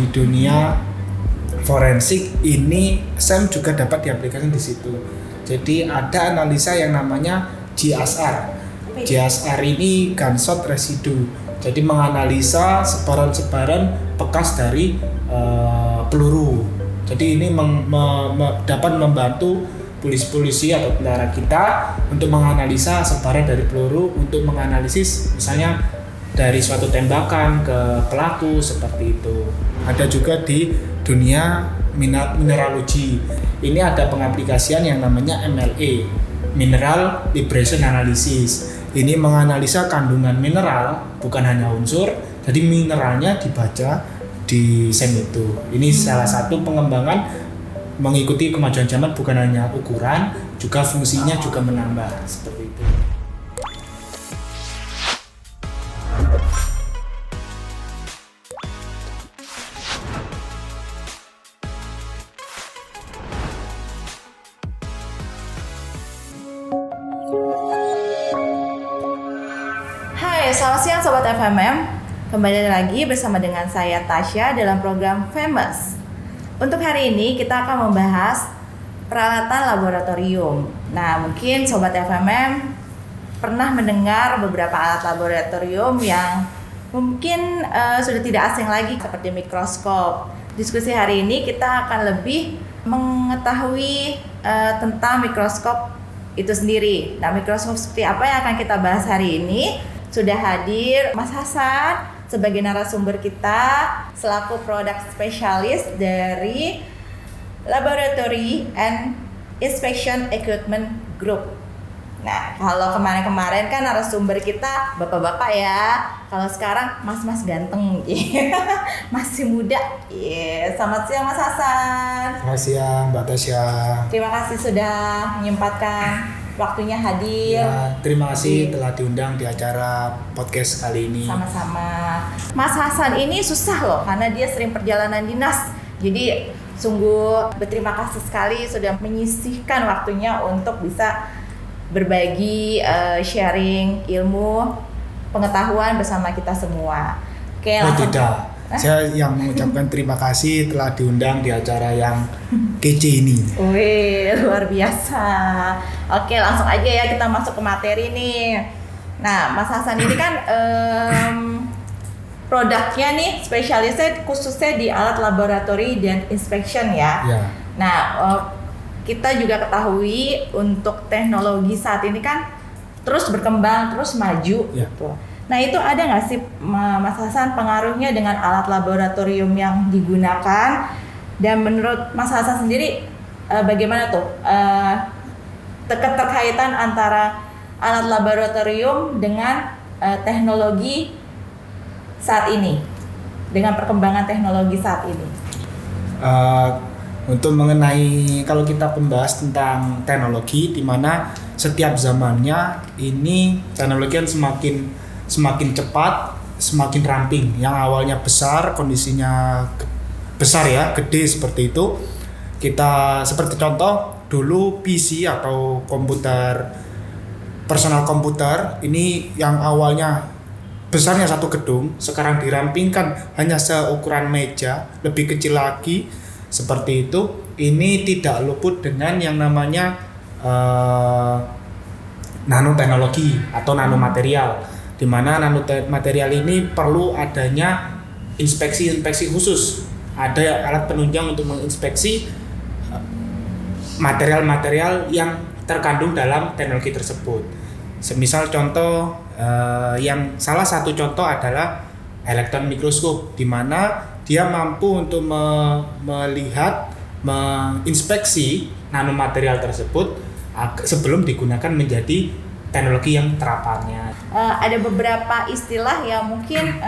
dunia forensik ini SEM juga dapat diaplikasikan di situ. Jadi ada analisa yang namanya GSR. GSR ini gunshot residue. Jadi menganalisa sebaran-sebaran bekas dari peluru. Jadi ini dapat membantu polisi-polisi atau tentara kita untuk menganalisa sebaran dari peluru, untuk menganalisis misalnya dari suatu tembakan ke pelaku seperti itu. Ada juga di dunia mineralogi. Ini ada pengaplikasian yang namanya MLA, Mineral Liberation Analysis. Ini menganalisa kandungan mineral, bukan hanya unsur, jadi mineralnya dibaca di SEM itu. Ini salah satu pengembangan mengikuti kemajuan zaman, bukan hanya ukuran, juga fungsinya juga menambah seperti itu. Hai, selamat siang Sobat FMM. Kembali lagi bersama dengan saya Tasya dalam program Famous. Untuk hari ini kita akan membahas peralatan laboratorium. Nah, mungkin Sobat FMM pernah mendengar beberapa alat laboratorium yang mungkin sudah tidak asing lagi seperti mikroskop. Diskusi hari ini kita akan lebih mengetahui tentang mikroskop itu sendiri. Nah, mikroskop seperti apa yang akan kita bahas hari ini? Sudah hadir Mas Hasan sebagai narasumber kita selaku product specialist dari Laboratory and Inspection Equipment Group. Nah, kalau kemarin-kemarin kan narasumber kita bapak-bapak ya, kalau sekarang mas-mas ganteng, masih muda. Selamat siang Mas Hasan. Selamat siang Mbak Tasya. Terima kasih sudah menyempatkan waktunya hadir. Ya, terima kasih telah diundang di acara podcast kali ini. Sama-sama. Mas Hasan ini susah loh karena dia sering perjalanan dinas. Jadi sungguh berterima kasih sekali sudah menyisihkan waktunya untuk bisa berbagi sharing ilmu, pengetahuan bersama kita semua. Oke, langsung. Tidak. Saya yang mengucapkan terima kasih telah diundang di acara yang kece ini. Wih, luar biasa. Oke, langsung aja ya kita masuk ke materi nih. Nah, Mas Hasan ini kan produknya nih spesialisnya khususnya di alat laboratory dan inspection ya. Nah, kita juga ketahui untuk teknologi saat ini kan terus berkembang, terus maju gitu. Nah, itu ada nggak sih Mas Hasan pengaruhnya dengan alat laboratorium yang digunakan? Dan menurut Mas Hasan sendiri bagaimana tuh keterkaitan antara alat laboratorium dengan teknologi saat ini, dengan perkembangan teknologi saat ini? Untuk mengenai kalau kita membahas tentang teknologi, di mana setiap zamannya ini teknologi kan semakin cepat, semakin ramping. Yang awalnya besar, kondisinya besar ya, gede seperti itu. Kita seperti contoh dulu PC atau komputer, personal komputer ini yang awalnya besarnya satu gedung, sekarang dirampingkan hanya seukuran meja, lebih kecil lagi seperti itu. Ini tidak luput dengan yang namanya nanoteknologi atau nanomaterial, di mana nanomaterial ini perlu adanya inspeksi khusus. Ada alat penunjang untuk menginspeksi material-material yang terkandung dalam teknologi tersebut. Semisal contoh yang salah satu contoh adalah elektron mikroskop, di mana dia mampu untuk melihat, menginspeksi nanomaterial tersebut sebelum digunakan menjadi teknologi yang terapannya. Ada beberapa istilah yang mungkin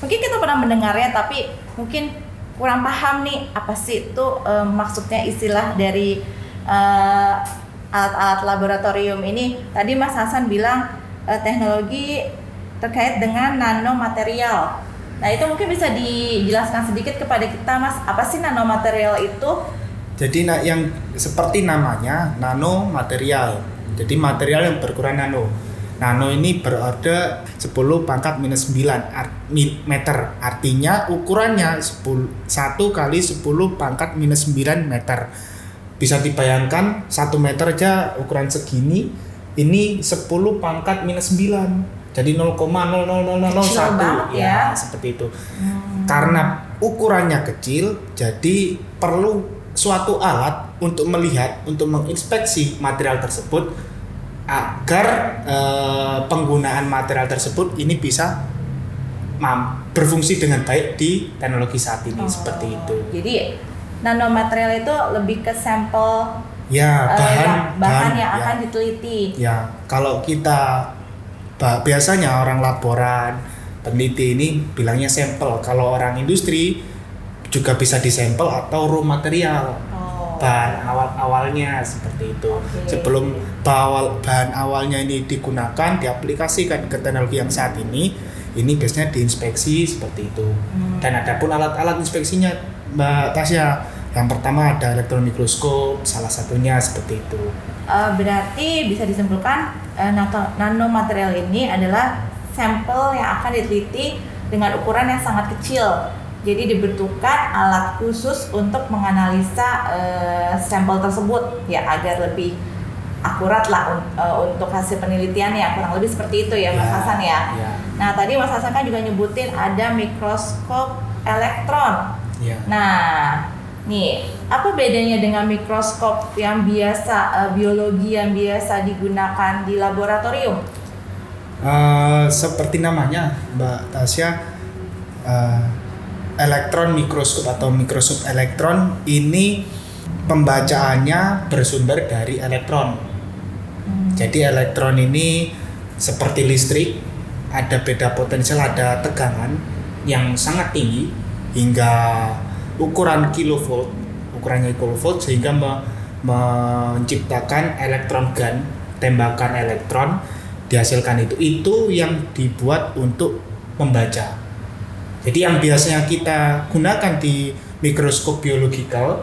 kita pernah mendengarnya, tapi mungkin kurang paham nih apa sih itu maksudnya istilah dari alat-alat laboratorium ini. Tadi Mas Hasan bilang teknologi terkait dengan nanomaterial. Nah, itu mungkin bisa dijelaskan sedikit kepada kita, Mas, apa sih nanomaterial itu? Jadi yang seperti namanya nanomaterial. Jadi material yang berukuran nano. Nano ini berorder 10 pangkat minus 9 meter. Artinya ukurannya 1 kali 10 pangkat minus 9 meter. Bisa dibayangkan 1 meter aja ukuran segini, ini 10 pangkat minus 9. Jadi 0,00001 ya, seperti itu. Karena ukurannya kecil, jadi perlu suatu alat untuk melihat, untuk menginspeksi material tersebut agar penggunaan material tersebut ini bisa berfungsi dengan baik di teknologi saat ini, seperti itu. Jadi nanomaterial itu lebih ke sampel ya, bahan yang ya, akan diteliti. Ya, kalau kita biasanya orang laboran, peneliti ini bilangnya sampel. Kalau orang industri juga bisa disampel atau raw material. Bahan awalnya seperti itu. Sebelum bahan awalnya ini digunakan, diaplikasikan ke teknologi yang saat ini biasanya diinspeksi seperti itu. Dan ada pun alat-alat inspeksinya, Mbak Tasya. Yang pertama ada elektron mikroskop, salah satunya seperti itu. Berarti bisa disimpulkan nanomaterial ini adalah sampel yang akan diteliti dengan ukuran yang sangat kecil. Jadi dibutuhkan alat khusus untuk menganalisa sampel tersebut ya, agar lebih akurat lah untuk hasil penelitiannya, kurang lebih seperti itu ya Mas Hasan ya. Nah tadi Mas Hasan kan juga nyebutin ada mikroskop elektron. Nah nih, apa bedanya dengan mikroskop yang biasa, biologi yang biasa digunakan di laboratorium? Seperti namanya Mbak Tasya, elektron mikroskop atau mikroskop elektron ini pembacaannya bersumber dari elektron. Jadi elektron ini seperti listrik, ada beda potensial, ada tegangan yang sangat tinggi hingga ukurannya kilovolt, sehingga menciptakan elektron gun, tembakan elektron dihasilkan itu yang dibuat untuk membaca. Jadi yang biasanya kita gunakan di mikroskop biologikal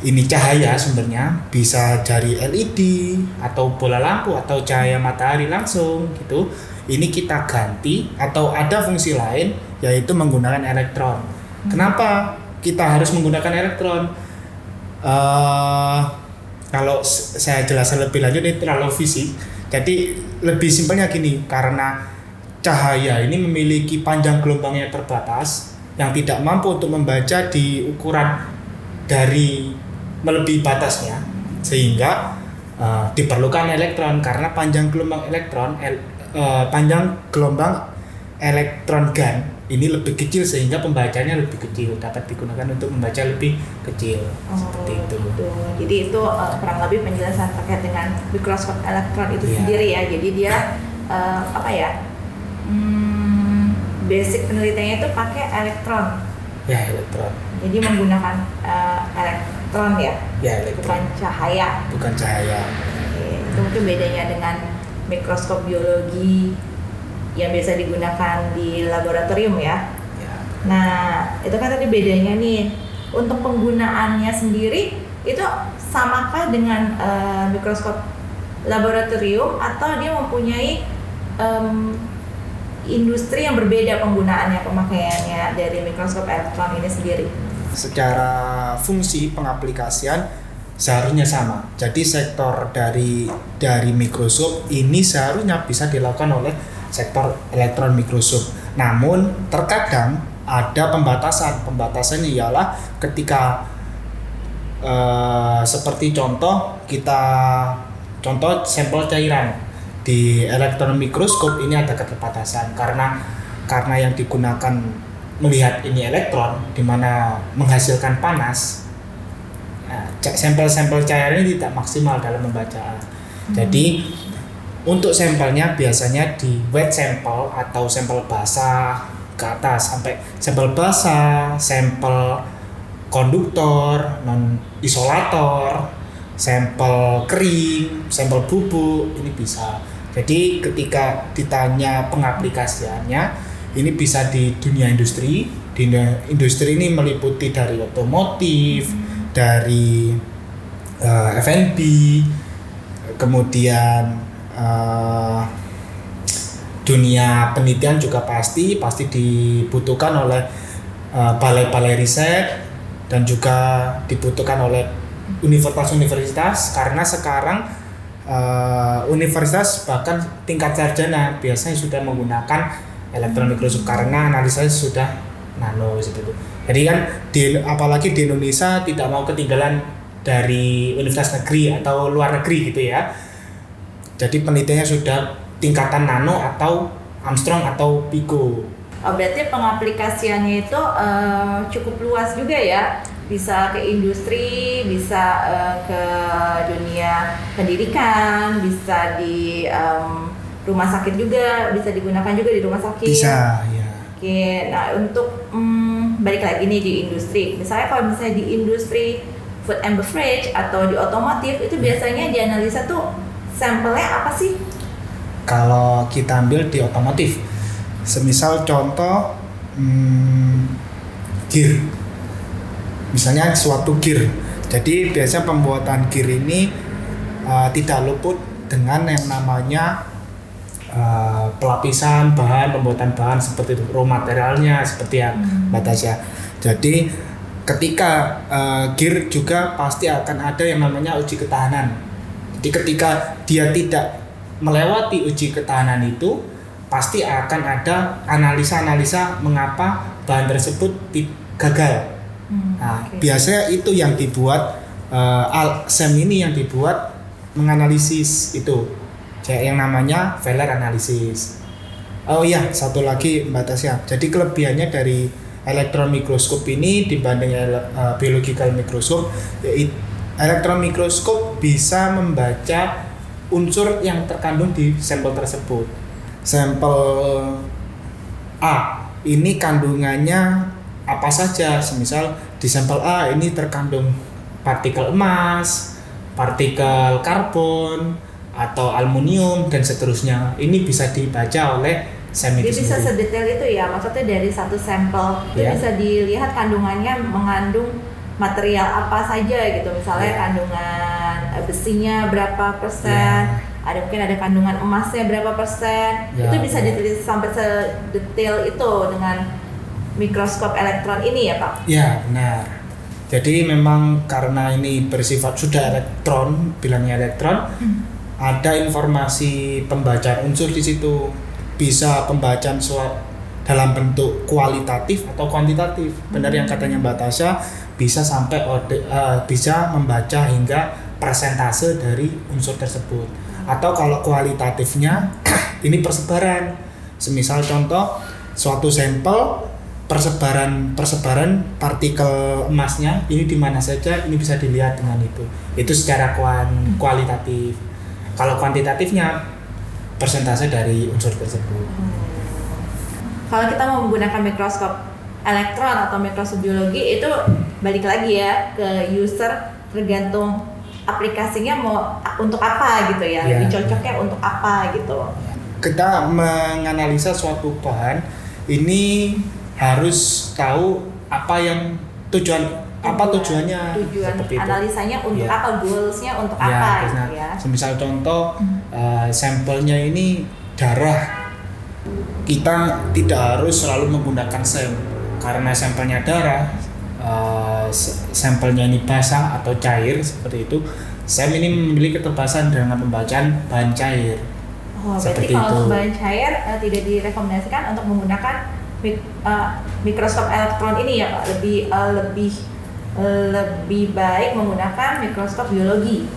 ini cahaya sumbernya bisa dari LED atau bola lampu atau cahaya matahari langsung gitu. Ini kita ganti atau ada fungsi lain yaitu menggunakan elektron. Kenapa kita harus menggunakan elektron? Kalau saya jelaskan lebih lanjut ini terlalu fisik. Jadi lebih simpelnya gini, karena cahaya ini memiliki panjang gelombang yang terbatas yang tidak mampu untuk membaca di ukuran dari melebihi batasnya, sehingga diperlukan elektron karena panjang gelombang elektron gun ini lebih kecil sehingga pembacanya lebih kecil, dapat digunakan untuk membaca lebih kecil. Seperti itu. Jadi itu kurang lebih penjelasan terkait dengan mikroskop elektron itu sendiri ya. Jadi dia basic penelitiannya itu pakai elektron. Ya, elektron. Jadi menggunakan elektron ya. Ya, elektron. Bukan cahaya. Bukan cahaya. Oke. Itu mungkin bedanya dengan mikroskop biologi yang biasa digunakan di laboratorium ya. Nah, itu kan tadi bedanya nih. Untuk penggunaannya sendiri itu samakah dengan mikroskop laboratorium atau dia mempunyai industri yang berbeda penggunaannya, pemakaiannya dari mikroskop elektron ini sendiri? Secara fungsi pengaplikasian seharusnya sama. Jadi sektor dari mikroskop ini seharusnya bisa dilakukan oleh sektor elektron mikroskop. Namun terkadang ada pembatasan. Pembatasannya ialah ketika seperti contoh sampel cairan. Di elektron mikroskop ini ada keterbatasan karena yang digunakan melihat ini elektron di mana menghasilkan panas. Nah, sampel-sampel cairan ini tidak maksimal dalam pembacaan. Jadi untuk sampelnya biasanya di wet sample atau sampel basah ke atas, sampai sampel basah, sampel konduktor, non isolator, sampel kering, sampel bubuk ini bisa. Jadi ketika ditanya pengaplikasiannya, ini bisa di dunia industri. Industri ini meliputi dari otomotif, dari F&B, kemudian uh, dunia penelitian juga pasti dibutuhkan oleh balai-balai riset dan juga dibutuhkan oleh universitas-universitas, karena sekarang universitas bahkan tingkat sarjana biasanya sudah menggunakan elektron mikroskop karena analisanya sudah nano seperti itu. Jadi kan apalagi di Indonesia tidak mau ketinggalan dari universitas negeri atau luar negeri gitu ya. Jadi penelitiannya sudah tingkatan nano atau Armstrong atau Pico. Oh, berarti pengaplikasiannya itu cukup luas juga ya, bisa ke industri, bisa ke dunia pendidikan, bisa di rumah sakit juga, bisa digunakan juga di rumah sakit. Bisa, ya. Oke, nah untuk balik lagi nih di industri, misalnya kalau misalnya di industri food and beverage atau di otomotif itu biasanya dianalisa tuh sampelnya apa sih? Kalau kita ambil di otomotif, semisal contoh gear, misalnya suatu gear. Jadi biasanya pembuatan gear ini tidak luput dengan yang namanya pelapisan bahan, pembuatan bahan seperti itu, raw materialnya seperti yang Mbak Tasya. Jadi ketika gear juga pasti akan ada yang namanya uji ketahanan. Jadi ketika dia tidak melewati uji ketahanan itu, pasti akan ada analisa-analisa mengapa bahan tersebut gagal. Nah, biasanya itu yang dibuat SEM ini yang dibuat menganalisis itu, yang namanya failure analysis. Oh iya, satu lagi Mbak Tasya. Jadi kelebihannya dari elektron mikroskop ini dibanding biological mikroskop, elektron mikroskop bisa membaca unsur yang terkandung di sampel tersebut. Sampel A ini kandungannya apa saja, semisal di sampel A ini terkandung partikel emas, partikel karbon atau aluminium dan seterusnya. Ini bisa dibaca oleh SEM itu sendiri. Bisa sedetail itu ya, maksudnya dari satu sampel itu bisa dilihat kandungannya mengandung material apa saja gitu, misalnya kandungan besinya berapa persen, mungkin ada kandungan emasnya berapa persen, itu bisa diteliti sampai sedetail itu dengan mikroskop elektron ini ya Pak? Ya benar. Jadi memang karena ini bersifat sudah elektron, bilangnya elektron, ada informasi pembacaan unsur di situ, bisa pembacaan dalam bentuk kualitatif atau kuantitatif. Benar yang katanya Mbak Tasya, bisa sampai bisa membaca hingga persentase dari unsur tersebut. Atau kalau kualitatifnya ini persebaran. Semisal contoh suatu sampel persebaran partikel emasnya ini di mana saja, ini bisa dilihat dengan itu. Itu secara kualitatif. Kalau kuantitatifnya persentase dari unsur tersebut. Kalau kita mau menggunakan mikroskop elektron atau mikroskop biologi itu balik lagi ya ke user, tergantung aplikasinya mau untuk apa gitu ya, lebih cocoknya untuk apa gitu. Kita menganalisa suatu bahan ini harus tahu apa yang tujuannya seperti analisanya untuk apa, goalsnya untuk apa gitu ya. Semisal contoh sampelnya ini darah, kita tidak harus selalu menggunakan SEM karena sampelnya darah, sampelnya ini basah atau cair seperti itu. SEM ini memiliki ketebasan dengan pembacaan bahan cair. Berarti kalau bahan cair tidak direkomendasikan untuk menggunakan mikroskop elektron ini ya Pak, lebih baik menggunakan mikroskop biologi.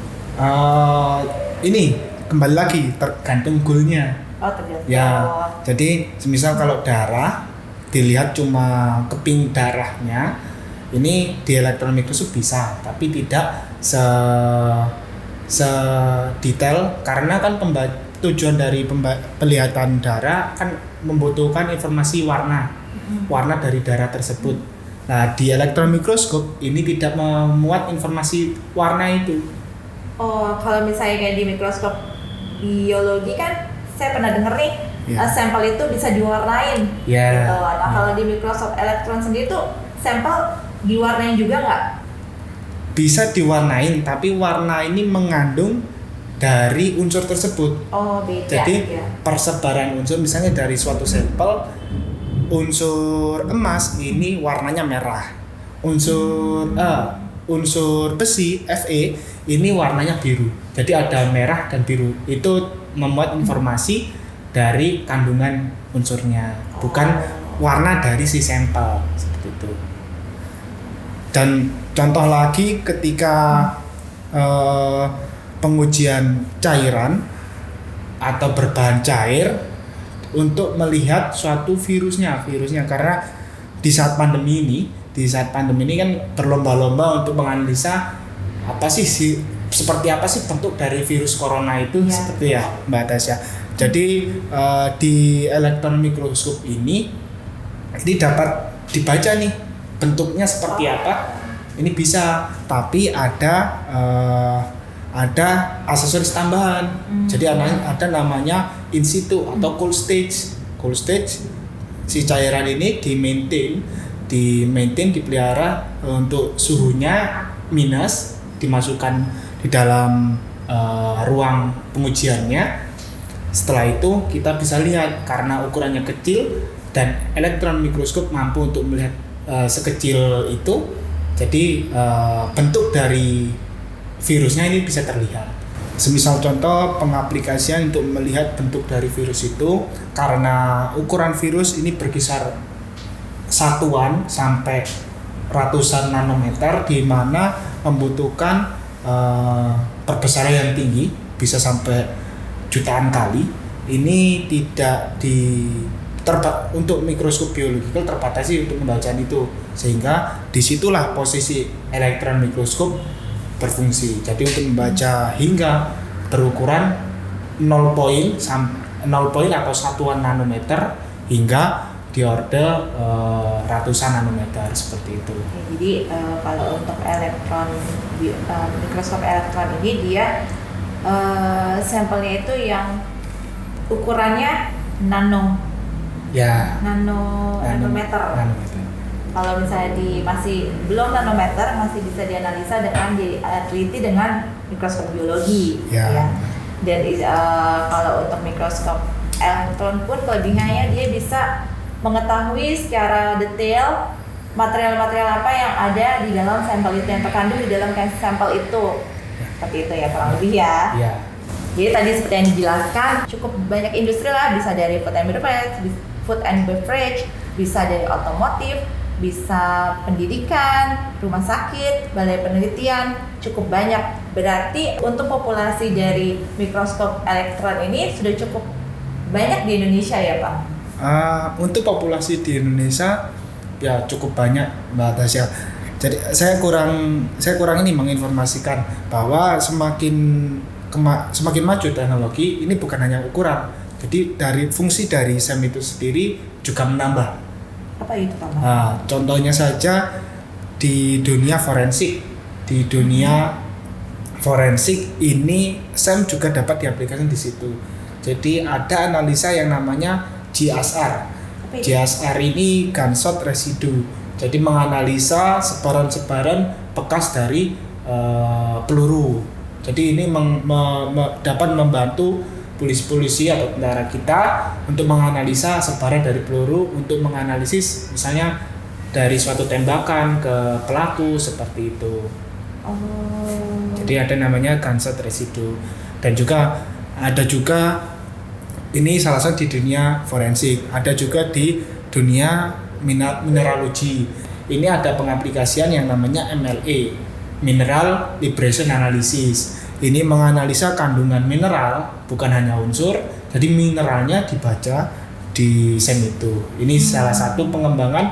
Ini kembali lagi tergantung goalnya. Tergantung. Ya, jadi semisal kalau darah dilihat cuma keping darahnya, ini di elektron mikroskop bisa, tapi tidak sedetail karena kan tujuan dari penglihatan darah kan membutuhkan informasi warna dari darah tersebut. Nah, di elektron mikroskop ini tidak memuat informasi warna itu. Kalau misalnya kayak di mikroskop biologi kan saya pernah denger nih, sampel itu bisa diwarnain. Gitu. Nah, kalau di mikroskop elektron sendiri tuh sampel diwarnain juga nggak? Bisa diwarnain, tapi warna ini mengandung dari unsur tersebut. Oh, beda. Jadi ya. persebaran unsur, misalnya dari suatu sampel, unsur emas ini warnanya merah, unsur besi Fe ini warnanya biru. Jadi ada merah dan biru. Itu memuat informasi dari kandungan unsurnya, bukan warna dari si sampel seperti itu. Dan contoh lagi ketika pengujian cairan atau berbahan cair untuk melihat suatu virusnya karena di saat pandemi ini kan berlomba-lomba untuk menganalisa seperti apa sih bentuk dari virus corona itu, seperti ya Mbak Tasya. Jadi di elektron mikroskop ini dapat dibaca nih bentuknya seperti apa. Ini bisa, tapi ada aksesoris tambahan. Jadi ada namanya in situ atau cold stage. Cold stage, si cairan ini dipelihara untuk suhunya minus, dimasukkan di dalam ruang pengujiannya. Setelah itu kita bisa lihat, karena ukurannya kecil dan elektron mikroskop mampu untuk melihat sekecil itu, jadi bentuk dari virusnya ini bisa terlihat. Semisal contoh pengaplikasian untuk melihat bentuk dari virus itu, karena ukuran virus ini berkisar satuan sampai ratusan nanometer, di mana membutuhkan perbesaran yang tinggi, bisa sampai jutaan kali. Ini tidak untuk mikroskop biologikal terbatasi untuk membacaan itu, sehingga disitulah posisi elektron mikroskop berfungsi. Jadi untuk membaca hingga berukuran 0 poin atau satuan nanometer hingga di orde ratusan nanometer seperti itu. Jadi kalau untuk mikroskop elektron ini dia sampelnya itu yang ukurannya nanometer. Kalau misalnya masih belum nanometer, masih bisa dianalisa dengan diteliti dengan mikroskop biologi. Ya. Dan kalau untuk mikroskop elektron pun kelebihannya dia bisa mengetahui secara detail material-material apa yang ada di dalam sampel itu, yang terkandung di dalam sampel itu. Seperti itu ya kurang lebih ya. Jadi tadi seperti yang dijelaskan, cukup banyak industri lah, bisa dari food and beverage, bisa dari otomotif, bisa pendidikan, rumah sakit, balai penelitian, cukup banyak. Berarti untuk populasi dari mikroskop elektron ini sudah cukup banyak di Indonesia ya Pak? Untuk populasi di Indonesia ya cukup banyak Mbak Tasya. Jadi saya kurang ini menginformasikan bahwa semakin maju teknologi ini bukan hanya ukuran. Jadi dari fungsi dari SEM itu sendiri juga menambah. Apa itu Pak? Contohnya saja di dunia forensik. Di dunia forensik ini SEM juga dapat diaplikasikan di situ. Jadi ada analisa yang namanya GSR. GSR ini gunshot residue. Jadi menganalisa sebaran-sebaran bekas dari peluru. Jadi ini dapat membantu polisi-polisi atau tentara kita untuk menganalisa sebaran dari peluru, untuk menganalisis misalnya dari suatu tembakan ke pelaku seperti itu. Jadi ada namanya gunshot residue. Dan juga ada ini salah satu di dunia forensik, ada juga di dunia mineralogi. Ini ada pengaplikasian yang namanya MLA, Mineral Liberation Analysis. Ini menganalisa kandungan mineral, bukan hanya unsur, jadi mineralnya dibaca di SEM itu. Ini salah satu pengembangan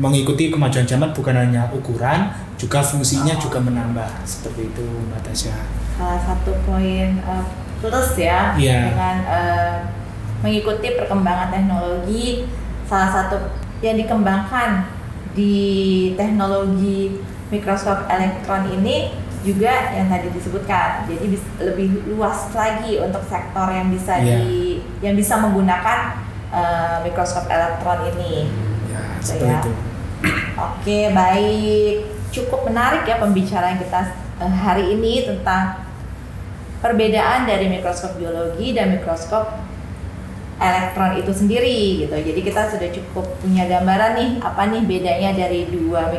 mengikuti kemajuan zaman, bukan hanya ukuran, juga fungsinya juga menambah. Seperti itu Mbak Tasya. Salah satu poin plus ya dengan mengikuti perkembangan teknologi, salah satu yang dikembangkan di teknologi mikroskop elektron ini juga yang tadi disebutkan, jadi lebih luas lagi untuk sektor yang bisa yang bisa menggunakan mikroskop elektron ini. Seperti itu. Oke, baik, cukup menarik ya pembicaraan kita hari ini tentang perbedaan dari mikroskop biologi dan mikroskop elektron itu sendiri gitu. Jadi kita sudah cukup punya gambaran nih apa nih bedanya dari dua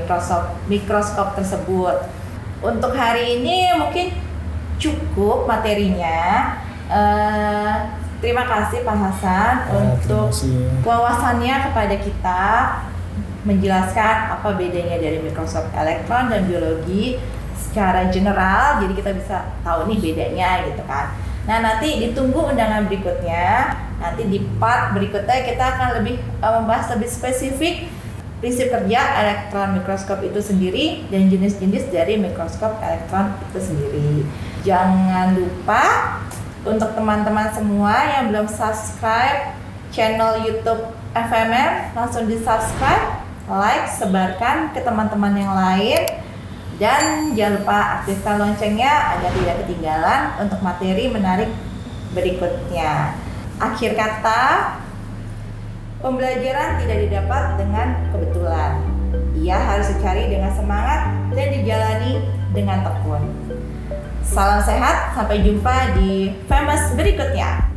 mikroskop tersebut. Untuk hari ini mungkin cukup materinya. Terima kasih Pak Hasan untuk wawasannya kepada kita menjelaskan apa bedanya dari mikroskop elektron dan biologi secara general. Jadi kita bisa tahu nih bedanya gitu kan. Nah, nanti ditunggu undangan berikutnya. Nanti di part berikutnya kita akan lebih membahas lebih spesifik prinsip kerja elektron mikroskop itu sendiri dan jenis-jenis dari mikroskop elektron itu sendiri. Jangan lupa untuk teman-teman semua yang belum subscribe channel YouTube FMM, langsung di-subscribe, like, sebarkan ke teman-teman yang lain. Dan jangan lupa aktifkan loncengnya agar tidak ketinggalan untuk materi menarik berikutnya. Akhir kata, pembelajaran tidak didapat dengan kebetulan. Ia harus dicari dengan semangat dan dijalani dengan tekun. Salam sehat, sampai jumpa di Famous berikutnya.